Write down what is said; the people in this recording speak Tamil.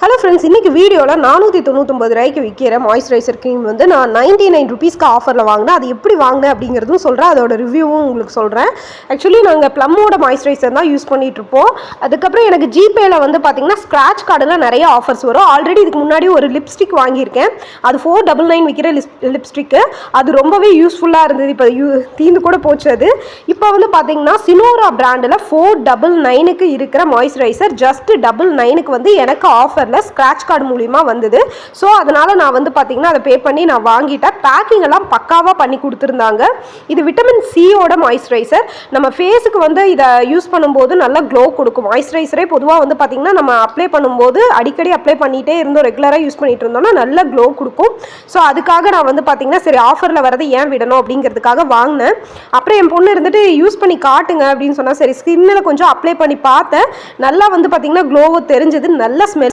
ஹலோ ஃப்ரெண்ட்ஸ், இன்றைக்கி வீடியோவில் 499 ரூபாய்க்கு விற்கிற மாய்ஸ்சரைசர் க்ரீம் வந்து நான் 99 ருபீஸ்க்கு ஆஃபரில் வாங்கினேன். அது எப்படி வாங்கினேன் அப்படிங்கிறதும் சொல்கிறேன், அதோட ரிவ்யூவும் உங்களுக்கு சொல்கிறேன். ஆக்சுவலி நாங்கள் ப்ளம்மோட மாய்ஸ்சரைசர் தான் யூஸ் பண்ணிகிட்ருப்போம். அதுக்கப்புறம் எனக்கு ஜிபேயில் வந்து பார்த்திங்கன்னா ஸ்க்ராட்ச் கார்டில் நிறைய ஆஃபர்ஸ் வரும். ஆல்ரெடி இதுக்கு முன்னாடி ஒரு லிப்ஸ்டிக் வாங்கியிருக்கேன். அது 499 விற்கிற லிப்ஸ்டிக்கு. அது ரொம்பவே யூஸ்ஃபுல்லாக இருந்தது. இப்போ தீந்து கூட போச்சு. அது இப்போ வந்து பார்த்திங்கன்னா சினோரா பிராண்டில் 499க்கு இருக்கிற மாய்ஸ்சரைசர் ஜஸ்ட் 99க்கு வந்து எனக்கு ஆஃபர் ஸ்க்ராட்ச் கார்டு மூலிமா வந்தது. ஸோ அதனால் நான் வந்து பார்த்திங்கன்னா அதை பே பண்ணி நான் வாங்கிட்டேன். பேக்கிங் எல்லாம் பக்காவாக பண்ணி கொடுத்துருந்தாங்க. இது விட்டமின் சியோட மாய்ஸ்சரைசர். நம்ம ஃபேஸுக்கு வந்து இதை யூஸ் பண்ணும்போது நல்லா க்ளோ கொடுக்கும். மாய்ஸ்சரைசரே பொதுவாக வந்து பார்த்திங்கன்னா நம்ம அப்ளை பண்ணும்போது அடிக்கடி அப்ளை பண்ணிகிட்டே இருந்தோம், ரெகுலராக யூஸ் பண்ணிட்டு இருந்தோம்னா நல்ல க்ளோ கொடுக்கும். ஸோ அதுக்காக நான் வந்து பார்த்திங்கன்னா சரி ஆஃபரில் வரது ஏன் விடணும் அப்படிங்கிறதுக்காக வாங்கினேன். அப்புறம் என் பொண்ணு இருந்துட்டு யூஸ் பண்ணி காட்டுங்க அப்படின்னு சொன்னால் சரி ஸ்கின்னில் கொஞ்சம் அப்ளை பண்ணி பார்த்தேன். நல்லா வந்து பார்த்திங்கன்னா க்ளோவோ தெரிஞ்சது. நல்ல ஸ்மெல்